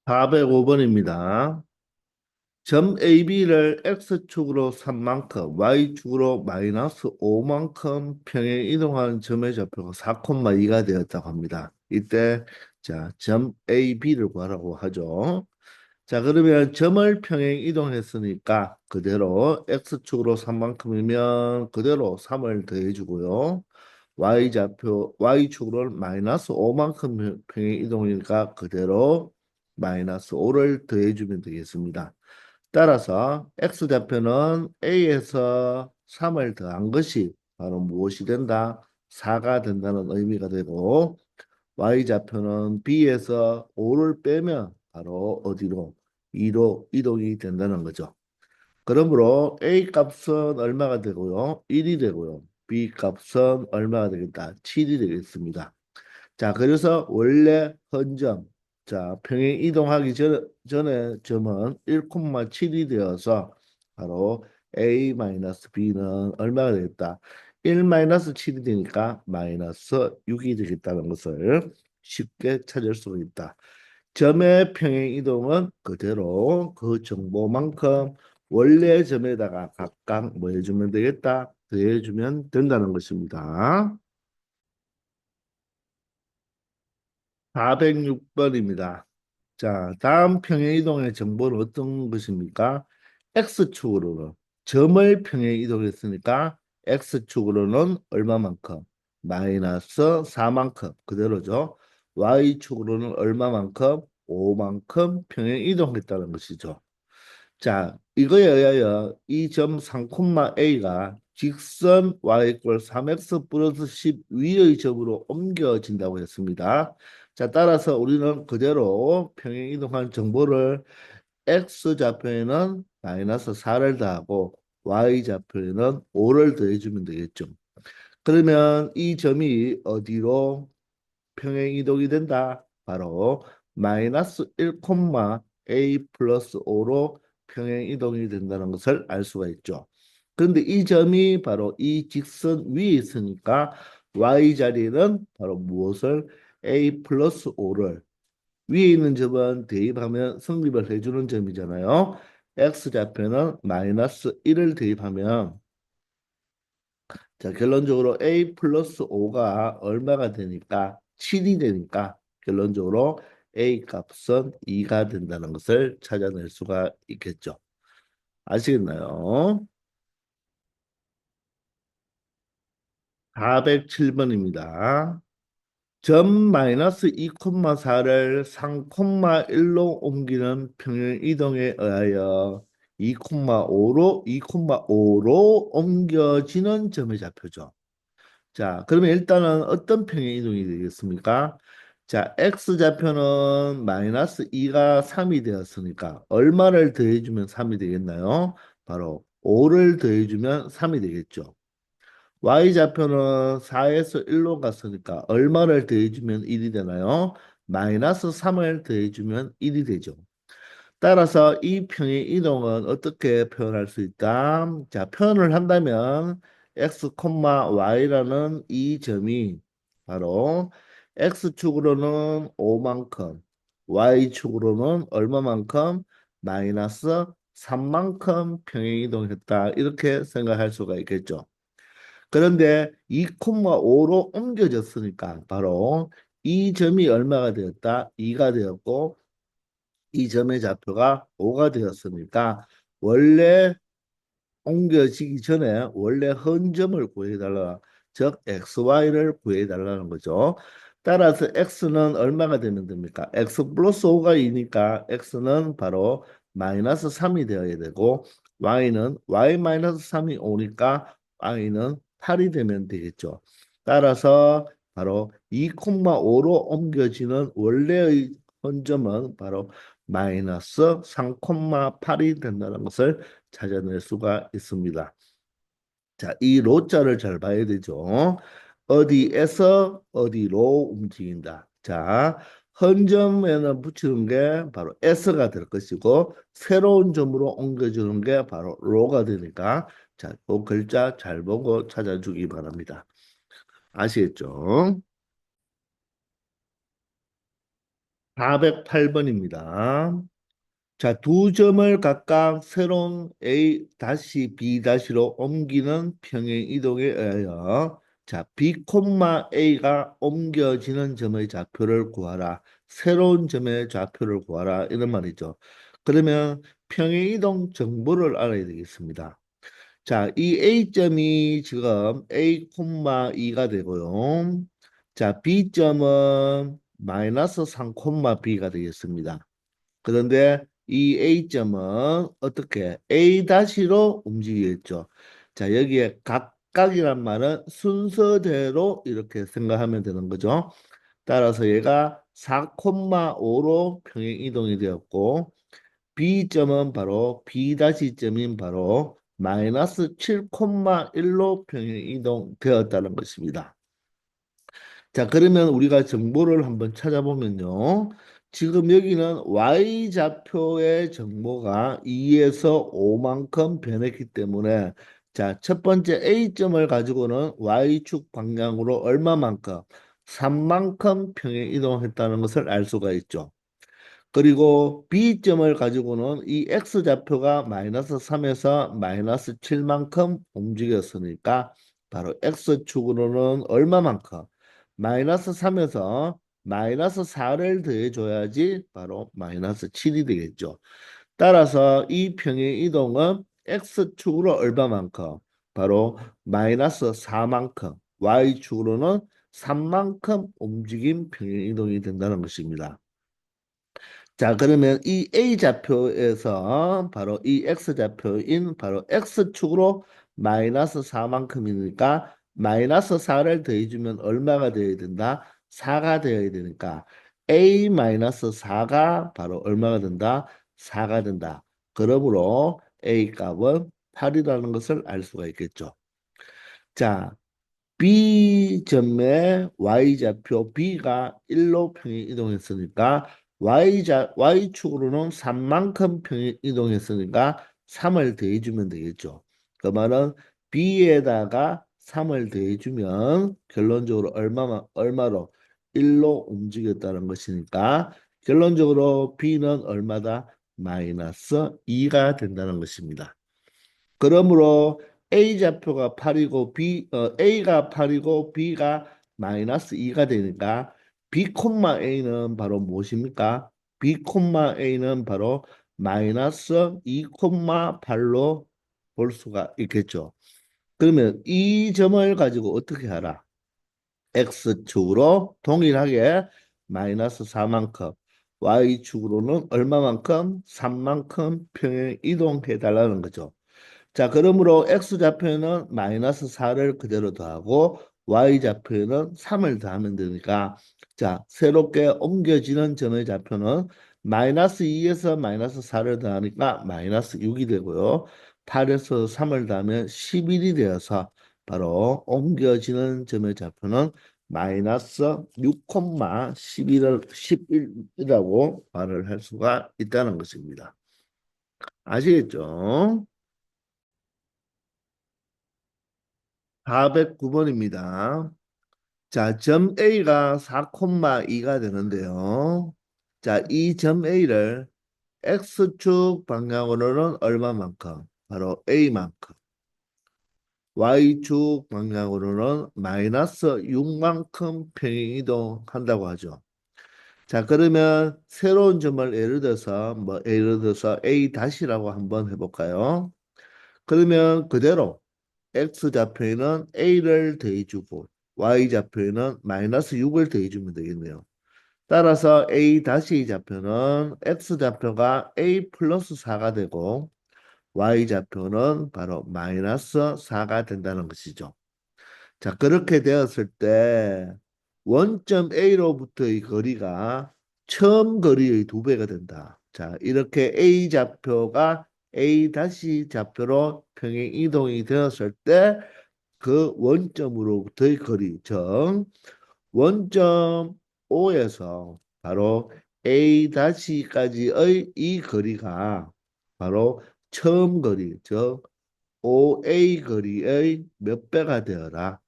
405번입니다. 점 AB를 X축으로 3만큼, Y축으로 마이너스 5만큼 평행 이동한 점의 좌표가 4,2가 되었다고 합니다. 이때 점 AB를 구하라고 하죠. 그러면 점을 평행 이동했으니까 그대로 X축으로 3만큼이면 그대로 3을 더해주고요. Y축으로는 마이너스 5만큼 평행 이동이니까 그대로 마이너스 5를 더해주면 되겠습니다. 따라서 X좌표는 A에서 3을 더한 것이 바로 무엇이 된다? 4가 된다는 의미가 되고 Y좌표는 B에서 5를 빼면 바로 어디로? 2로 이동이 된다는 거죠. 그러므로 A 값은 얼마가 되고요? 1이 되고요. B 값은 얼마가 되겠다? 7이 되겠습니다. 그래서 원래 헌점, 평행 이동하기 전에 점은 1,7이 되어서 바로 A-B는 얼마가 되겠다? 1-7이 되니까 마이너스 6이 되겠다는 것을 쉽게 찾을 수가 있다. 점의 평행 이동은 그대로 그 정보만큼 원래 점에다가 각각 뭐 해주면 되겠다? 더해주면 된다는 것입니다. 406번입니다. 다음 평행이동의 정보는 어떤 것입니까? X축으로는 점을 평행이동했으니까 X축으로는 얼마만큼? 마이너스 4만큼 그대로죠. Y축으로는 얼마만큼? 5만큼 평행이동했다는 것이죠. 이거에 의하여 이 점 3,A가 직선 y 꼴 3x 플러스 10 위의 점으로 옮겨진다고 했습니다. 따라서 우리는 그대로 평행 이동한 정보를 x좌표에는 마이너스 4를 더하고 y좌표에는 5를 더해주면 되겠죠. 그러면 이 점이 어디로 평행 이동이 된다? 바로 마이너스 1, a 플러스 5로 평행 이동이 된다는 것을 알 수가 있죠. 그런데 이 점이 바로 이 직선 위에 있으니까 y 자리는 바로 무엇을 a 플러스 5를 위에 있는 점은 대입하면 성립을 해주는 점이잖아요. x 좌표는 마이너스 1을 대입하면 결론적으로 a 플러스 5가 얼마가 되니까 7이 되니까 결론적으로 a 값은 2가 된다는 것을 찾아낼 수가 있겠죠. 아시겠나요? 407번입니다. 점 마이너스 2,4를 3,1로 옮기는 평행 이동에 의하여 2,5로 옮겨지는 점의 좌표죠. 그러면 일단은 어떤 평행 이동이 되겠습니까? X좌표는 마이너스 2가 3이 되었으니까 얼마를 더해주면 3이 되겠나요? 바로 5를 더해주면 3이 되겠죠. Y좌표는 4에서 1로 갔으니까 얼마를 더해주면 1이 되나요? 마이너스 3을 더해주면 1이 되죠. 따라서 이 평행 이동은 어떻게 표현할 수 있다? 표현을 한다면 x, y라는 이 점이 바로 x축으로는 5만큼, y축으로는 얼마만큼? 마이너스 3만큼 평행 이동했다. 이렇게 생각할 수가 있겠죠. 그런데 2,5로 옮겨졌으니까 바로 이 점이 얼마가 되었다? 2가 되었고 이 점의 좌표가 5가 되었으니까 원래 옮겨지기 전에 원래 헌점을 구해달라. 즉 XY를 구해달라는 거죠. 따라서 X는 얼마가 되면 됩니까? X 플러스 5가 2니까 X는 바로 마이너스 3이 되어야 되고 Y는 Y 마이너스 3이 5니까 Y는 8이 되면 되겠죠. 따라서 바로 2,5로 옮겨지는 원래의 헌점은 바로 마이너스 3,8이 된다는 것을 찾아낼 수가 있습니다. 이 로자를 잘 봐야 되죠. 어디에서 어디로 움직인다. 헌점에는 붙이는 게 바로 S가 될 것이고 새로운 점으로 옮겨주는 게 바로 로가 되니까 그 글자 잘 보고 찾아주기 바랍니다. 아시겠죠? 408번입니다. 자, 두 점을 각각 새로운 A 다시 B 다시로 옮기는 평행 이동에 의하여 자, B, A가 옮겨지는 점의 좌표를 구하라. 새로운 점의 좌표를 구하라. 이런 말이죠. 그러면 평행 이동 정보를 알아야 되겠습니다. 자, 이 A점이 지금 A, 2가 되고요. 자, B점은 마이너스 3, B가 되겠습니다. 그런데 이 A점은 어떻게 A-로 움직이겠죠. 자, 여기에 각각이란 말은 순서대로 이렇게 생각하면 되는 거죠. 따라서 얘가 4,5로 평행 이동이 되었고 B점은 바로 B-점인 바로 마이너스 7,1로 평행 이동되었다는 것입니다. 자, 그러면 우리가 정보를 한번 찾아보면요. 지금 여기는 Y좌표의 정보가 2에서 5만큼 변했기 때문에 자, 첫 번째 A점을 가지고는 Y축 방향으로 얼마만큼? 3만큼 평행 이동했다는 것을 알 수가 있죠. 그리고 B점을 가지고는 이 X좌표가 마이너스 3에서 마이너스 7만큼 움직였으니까 바로 X축으로는 얼마만큼? 마이너스 3에서 마이너스 4를 더해줘야지 바로 마이너스 7이 되겠죠. 따라서 이 평행 이동은 X축으로 얼마만큼? 바로 마이너스 4만큼, Y축으로는 3만큼 움직임 평행 이동이 된다는 것입니다. 자, 그러면 이 A좌표에서 바로 이 X좌표인 바로 X축으로 마이너스 4만큼이니까 마이너스 4를 더해주면 얼마가 되어야 된다? 4가 되어야 되니까 A 마이너스 4가 바로 얼마가 된다? 4가 된다. 그러므로 A 값은 8이라는 것을 알 수가 있겠죠. 자, B점의 Y좌표 B가 1로 평행 이동했으니까 Y축으로는 3만큼 평행 이동했으니까 3을 더해주면 되겠죠. 그 말은 B에다가 3을 더해주면 결론적으로 얼마로? 1로 움직였다는 것이니까 결론적으로 B는 얼마다? 마이너스 2가 된다는 것입니다. 그러므로 A 좌표가 8이고 A가 8이고 B가 마이너스 2가 되니까 B, A는 바로 무엇입니까? B, A는 바로 마이너스 2, 8로 볼 수가 있겠죠. 그러면 이 점을 가지고 어떻게 하라? X축으로 동일하게 마이너스 4만큼, Y축으로는 얼마만큼? 3만큼 평행 이동해 달라는 거죠. 자, 그러므로 X좌표에는 마이너스 4를 그대로 더하고 Y좌표에는 3을 더하면 되니까 자, 새롭게 옮겨지는 점의 좌표는 마이너스 2에서 마이너스 4를 더하니까 마이너스 6이 되고요. 8에서 3을 더하면 11이 되어서 바로 옮겨지는 점의 좌표는 마이너스 6,11이라고 말을 할 수가 있다는 것입니다. 아시겠죠? 409번입니다. 자, 점 A가 4,2가 되는데요. 자, 이 점 A를 X축 방향으로는 얼마만큼? 바로 A만큼. Y축 방향으로는 마이너스 6만큼 평행이동한다고 하죠. 자, 그러면 새로운 점을 예를 들어서 A 다시라고 한번 해볼까요? 그러면 그대로 X좌표에는 A를 더해주고 Y좌표에는 마이너스 6을 더해주면 되겠네요. 따라서 A 다시 좌표는 X좌표가 A 플러스 4가 되고 Y좌표는 바로 마이너스 4가 된다는 것이죠. 자, 그렇게 되었을 때 원점 A로부터의 거리가 처음 거리의 2배가 된다. 자, 이렇게 A 좌표가 A 다시 좌표로 평행 이동이 되었을 때 그 원점으로부터의 거리, 즉 원점 O에서 바로 A 다시까지의 이 거리가 바로 처음 거리, 즉 OA 거리의 몇 배가 되어라,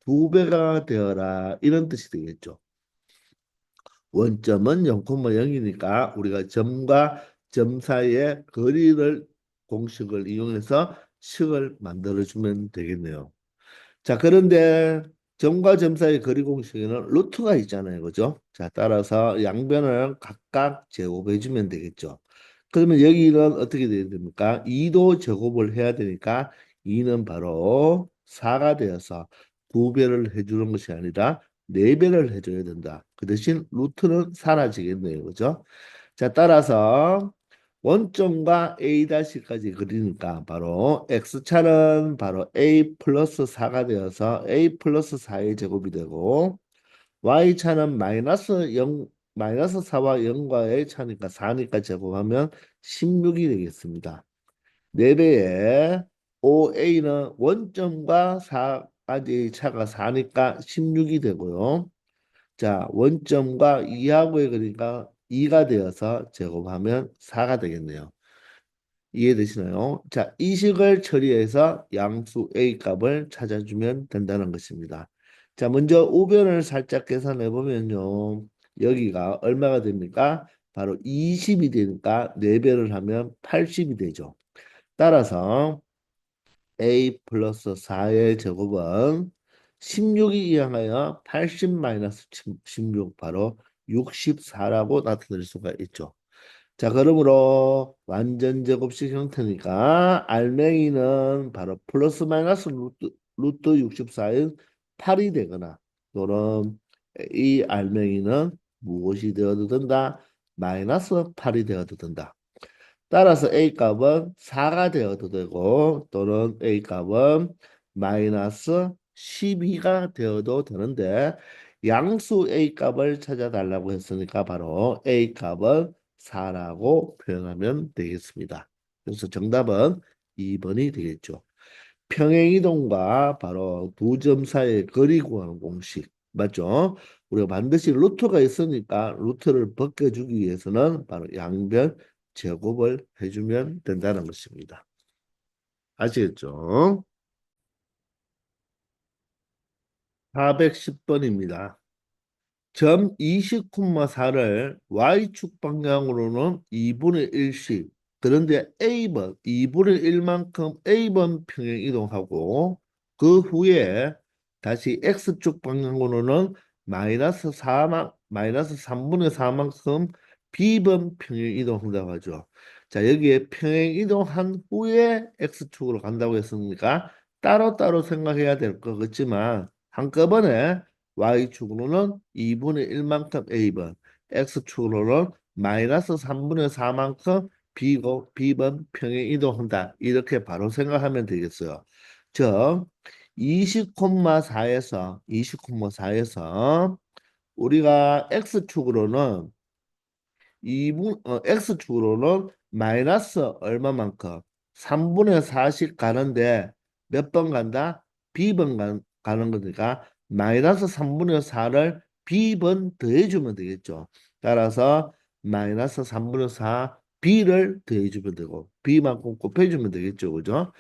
2배가 되어라 이런 뜻이 되겠죠. 원점은 0,0이니까 우리가 점과 점 사이의 거리를 공식을 이용해서 식을 만들어주면 되겠네요. 자, 그런데 점과 점 사이의 거리 공식에는 루트가 있잖아요. 그죠? 자, 따라서 양변을 각각 제곱해주면 되겠죠. 그러면 여기는 어떻게 돼야 됩니까? 2도 제곱을 해야 되니까 2는 바로 4가 되어서 2배를 해주는 것이 아니라 4배를 해줘야 된다. 그 대신 루트는 사라지겠네요. 그죠? 자, 따라서 원점과 A-까지 그리니까 바로 X차는 바로 A 플러스 4가 되어서 A 플러스 4의 제곱이 되고 Y차는 마이너스 0, 마이너스 4와 0과의 차니까 4니까 제곱하면 16이 되겠습니다. 4배에 OA는 원점과 4까지의 차가 4니까 16이 되고요. 자, 원점과 2하고의 그러니까 2가 되어서 제곱하면 4가 되겠네요. 이해되시나요? 자, 이 식을 처리해서 양수 A 값을 찾아주면 된다는 것입니다. 자, 먼저 우변을 살짝 계산해 보면요. 여기가 얼마가 됩니까? 바로 20이 되니까 4배를 하면 80이 되죠. 따라서 A 플러스 4의 제곱은 16이 이항하여 80 마이너스 16 바로 64라고 나타낼 수가 있죠. 자, 그러므로 완전 제곱식 형태니까 알맹이는 바로 플러스 마이너스 루트 64인 8이 되거나 또는 이 알맹이는 무엇이 되어도 된다? 마이너스 8이 되어도 된다. 따라서 A 값은 4가 되어도 되고 또는 A 값은 마이너스 12가 되어도 되는데 양수 A 값을 찾아달라고 했으니까 바로 A 값은 4라고 표현하면 되겠습니다. 그래서 정답은 2번이 되겠죠. 평행이동과 바로 두 점 사이의 거리 구하는 공식 맞죠? 우리가 반드시 루트가 있으니까 루트를 벗겨주기 위해서는 바로 양변 제곱을 해주면 된다는 것입니다. 아시겠죠? 410번입니다. 점 20,4를 Y축 방향으로는 2분의 1씩 그런데 A번 2분의 1만큼 A번 평행 이동하고 그 후에 다시 X축 방향으로는 마이너스 3분의 4만큼 B번 평행 이동한다고 하죠. 자, 여기에 평행 이동한 후에 X축으로 간다고 했으니까 따로따로 생각해야 될 것 같지만 한꺼번에 Y축으로는 2분의 1만큼 A번, X축으로는 마이너스 3분의 4만큼 B번 평행 이동한다. 이렇게 바로 생각하면 되겠어요. 즉, 20,4에서 우리가 X축으로는 X축으로는 마이너스 얼마만큼 3분의 4씩 가는데 몇 번 간다? 가는 거니까 마이너스 3분의 4를 B번 더해주면 되겠죠. 따라서 마이너스 3분의 4 B를 더해주면 되고 B만큼 곱해주면 되겠죠. 그죠?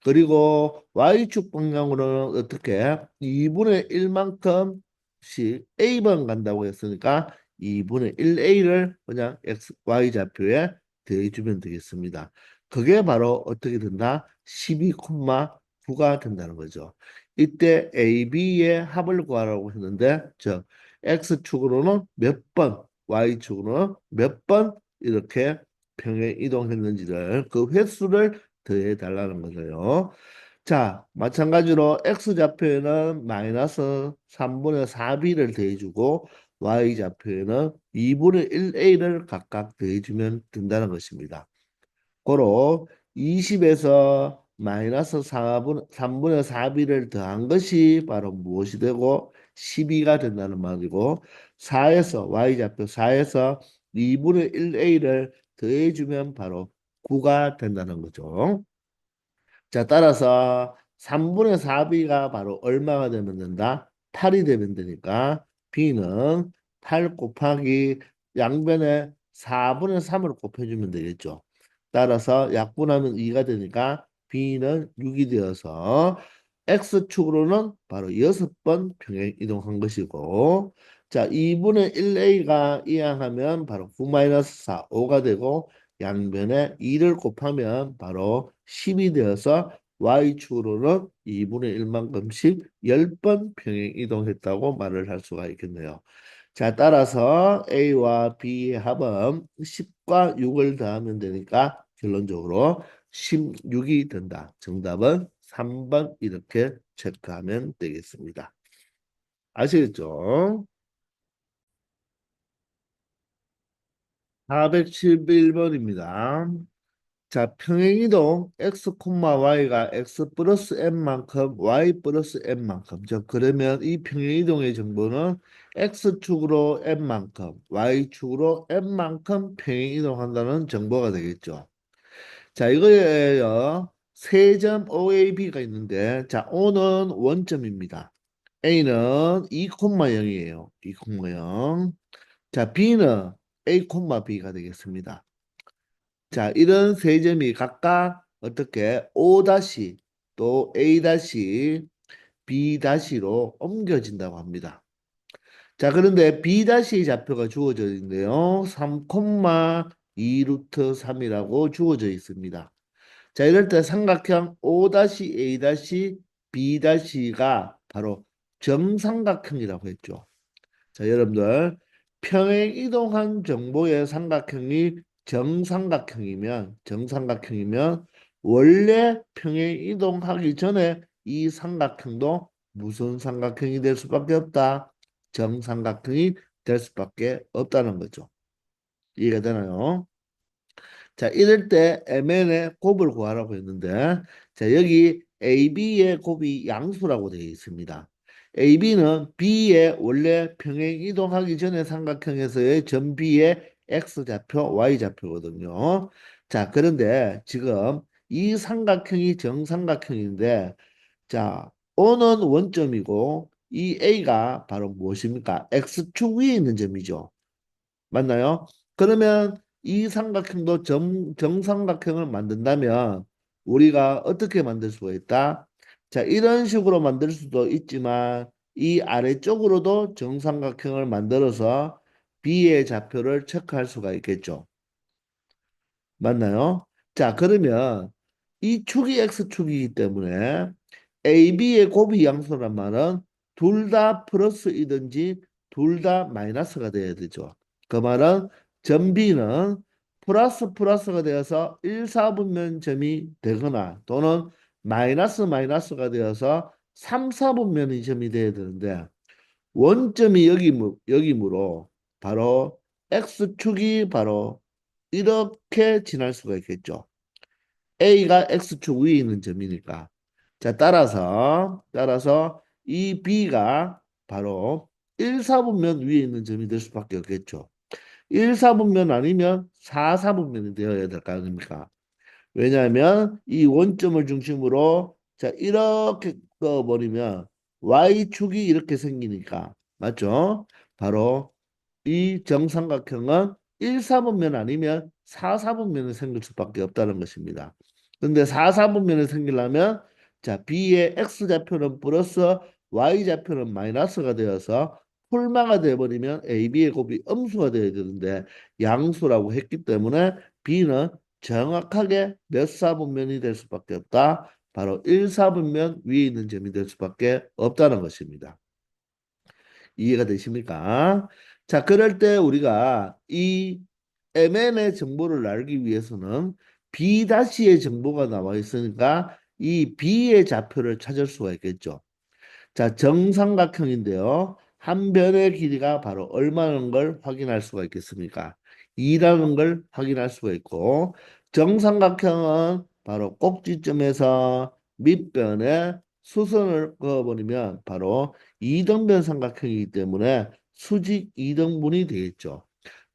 그리고 Y축 방향으로는 어떻게 2분의 1만큼씩 A번 간다고 했으니까 2분의 1a를 그냥 y좌표에 더해주면 되겠습니다. 그게 바로 어떻게 된다? 12,9가 된다는 거죠. 이때 AB의 합을 구하라고 했는데 즉 x축으로는 몇 번, y축으로는 몇 번 이렇게 평행 이동했는지를 그 횟수를 더해 달라는 거예요. 자, 마찬가지로 x좌표에는 마이너스 3분의 4b를 더해주고 y좌표에는 2분의 1a를 각각 더해주면 된다는 것입니다. 고로 20에서 마이너스 3분의 4b를 더한 것이 바로 무엇이 되고 12가 된다는 말이고 4에서 y좌표 4에서 2분의 1a를 더해주면 바로 9가 된다는 거죠. 자, 따라서 3분의 4b가 바로 얼마가 되면 된다? 8이 되면 되니까 b는 8 곱하기 양변에 4분의 3을 곱해주면 되겠죠. 따라서 약분하면 2가 되니까 b는 6이 되어서 x축으로는 바로 6번 평행 이동한 것이고 자, 2분의 1a가 이항하면 바로 9-4, 5가 되고 양변에 2를 곱하면 바로 10이 되어서 y축으로는 2분의 1만큼씩 10번 평행 이동했다고 말을 할 수가 있겠네요. 자, 따라서 a와 b의 합은 10과 6을 더하면 되니까 결론적으로 16이 된다. 정답은 3번 이렇게 체크하면 되겠습니다. 아시겠죠? 411번입니다. 자, 평행이동 x, y가 x 플러스 n만큼 y 플러스 n만큼. 자, 그러면 이 평행이동의 정보는 x축으로 n만큼, y축으로 n만큼 평행이동한다는 정보가 되겠죠. 자, 이거에요. 세 점 OAB가 있는데, 자, O는 원점입니다. A는 2,0이에요. 2,0. 자, B는 A, B가 되겠습니다. 자, 이런 세 점이 각각 어떻게 O 다시 또 A 다시 B 다시로 옮겨진다고 합니다. 자, 그런데 B 다시 좌표가 주어져 있는데요. 3,2 루트 3이라고 주어져 있습니다. 자, 이럴 때 삼각형 O-A-B'가 바로 정삼각형이라고 했죠. 자, 여러분들 평행 이동한 정보의 삼각형이 정삼각형이면 원래 평행 이동하기 전에 이 삼각형도 무슨 삼각형이 될 수밖에 없다. 정삼각형이 될 수밖에 없다는 거죠. 이해가 되나요? 자, 이럴 때 MN의 곱을 구하라고 했는데, 자, 여기 AB의 곱이 양수라고 되어 있습니다. AB는 B의 원래 평행 이동하기 전에 삼각형에서의 점 B의 X좌표, Y좌표거든요. 자, 그런데 지금 이 삼각형이 정삼각형인데, 자, O는 원점이고, 이 A가 바로 무엇입니까? X축 위에 있는 점이죠. 맞나요? 그러면 이 삼각형도 정삼각형을 만든다면 우리가 어떻게 만들 수가 있다? 자, 이런 식으로 만들 수도 있지만 이 아래쪽으로도 정삼각형을 만들어서 B의 좌표를 체크할 수가 있겠죠. 맞나요? 자, 그러면 이 축이 X축이기 때문에 AB의 곱이 양수란 말은 둘 다 플러스이든지 둘 다 마이너스가 돼야 되죠. 그 말은 점 B는 플러스가 되어서 1, 4분면 점이 되거나 또는 마이너스가 되어서 3, 4분면의 점이 돼야 되는데 원점이 여기므로 바로 X축이 바로 이렇게 지날 수가 있겠죠. A가 X축 위에 있는 점이니까. 자, 따라서 이 B가 바로 1, 4분면 위에 있는 점이 될 수밖에 없겠죠. 1, 4분면 아니면 4, 4분면이 되어야 될 거 아닙니까? 왜냐하면 이 원점을 중심으로 자, 이렇게 그어버리면 Y축이 이렇게 생기니까. 맞죠? 바로 이 정삼각형은 1, 4분면 아니면 4, 4분면이 생길 수밖에 없다는 것입니다. 근데 4, 4분면이 생기려면 자, B의 X좌표는 플러스 Y좌표는 마이너스가 되어서 풀마가 되어버리면 AB의 곱이 음수가 되어야 되는데 양수라고 했기 때문에 B는 정확하게 몇 사분면이 될 수밖에 없다. 바로 1, 4분면 위에 있는 점이 될 수밖에 없다는 것입니다. 이해가 되십니까? 자, 그럴 때 우리가 이 MN의 정보를 알기 위해서는 B-의 정보가 나와 있으니까 이 B의 좌표를 찾을 수가 있겠죠. 자, 정삼각형인데요. 한 변의 길이가 바로 얼마라는 걸 확인할 수가 있겠습니까? 2라는 걸 확인할 수가 있고 정삼각형은 바로 꼭지점에서 밑변에 수선을 그어버리면 바로 이등변 삼각형이기 때문에 수직 이등분이 되겠죠.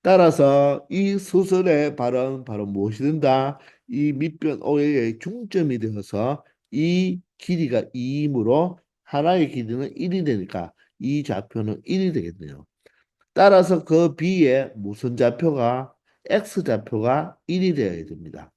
따라서 이 수선의 발은 바로 무엇이 된다? 이 밑변 O의 중점이 되어서 이 길이가 2이므로 하나의 길이는 1이 되니까 이 좌표는 1이 되겠네요. 따라서 그 B의 무슨 좌표가 X좌표가 1이 되어야 됩니다.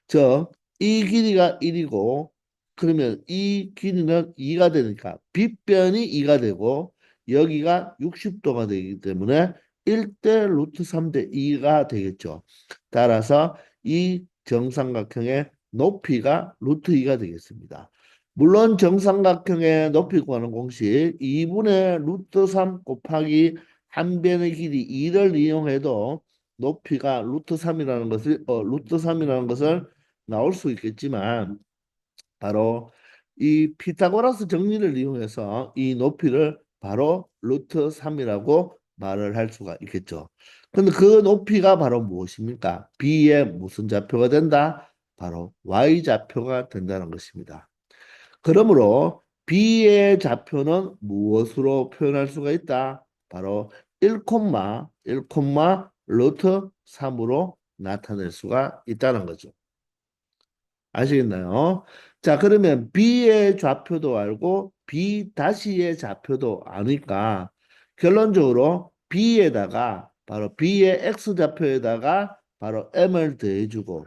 즉, 이 길이가 1이고 그러면 이 길이는 2가 되니까 빗변이 2가 되고 여기가 60도가 되기 때문에 1대 루트 3대 2가 되겠죠. 따라서 이 정삼각형의 높이가 루트 2가 되겠습니다. 물론 정삼각형의 높이 구하는 공식 2분의 루트 3 곱하기 한 변의 길이 2를 이용해도 높이가 루트 3이라는 것을 나올 수 있겠지만 바로 이 피타고라스 정리를 이용해서 이 높이를 바로 루트 3이라고 말을 할 수가 있겠죠. 근데 그 높이가 바로 무엇입니까? B의 무슨 좌표가 된다? 바로 Y좌표가 된다는 것입니다. 그러므로 B의 좌표는 무엇으로 표현할 수가 있다? 바로 1, 1, 루트 3으로 나타낼 수가 있다는 거죠. 아시겠나요? 자, 그러면 B의 좌표도 알고 B 다시의 좌표도 아니까 결론적으로 B에다가 바로 B의 X좌표에다가 바로 M을 더해주고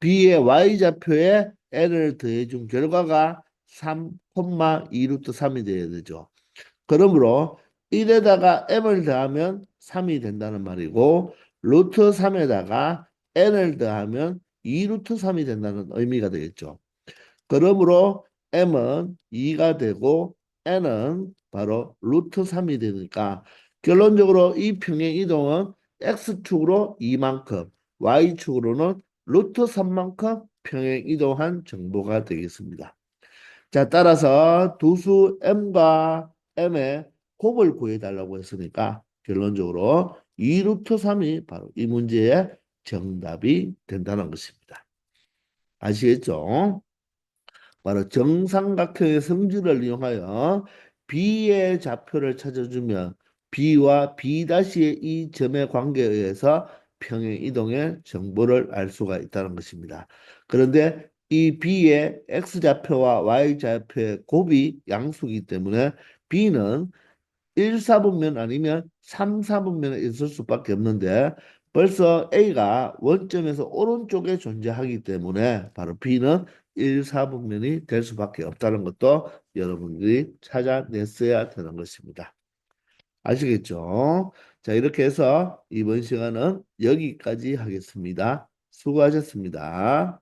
B의 Y좌표에 N을 더해준 결과가 3, 2 루트 3이 되어야 되죠. 그러므로 1에다가 m을 더하면 3이 된다는 말이고 루트 3에다가 n을 더하면 2 루트 3이 된다는 의미가 되겠죠. 그러므로 m은 2가 되고 n은 바로 루트 3이 되니까 결론적으로 이 평행 이동은 x축으로 2만큼 y축으로는 루트 3만큼 평행 이동한 정보가 되겠습니다. 자, 따라서 두수 m과 m의 곱을 구해달라고 했으니까 결론적으로 2 루트 3이 바로 이 문제의 정답이 된다는 것입니다. 아시겠죠? 바로 정삼각형의 성질을 이용하여 B의 좌표를 찾아주면 B와 B''의 이 점의 관계에 의해서 평행 이동의 정보를 알 수가 있다는 것입니다. 그런데 이 B의 X좌표와 Y좌표의 곱이 양수이기 때문에 B는 1사분면 아니면 3사분면에 있을 수밖에 없는데 벌써 A가 원점에서 오른쪽에 존재하기 때문에 바로 B는 1사분면이 될 수밖에 없다는 것도 여러분들이 찾아냈어야 되는 것입니다. 아시겠죠? 자, 이렇게 해서 이번 시간은 여기까지 하겠습니다. 수고하셨습니다.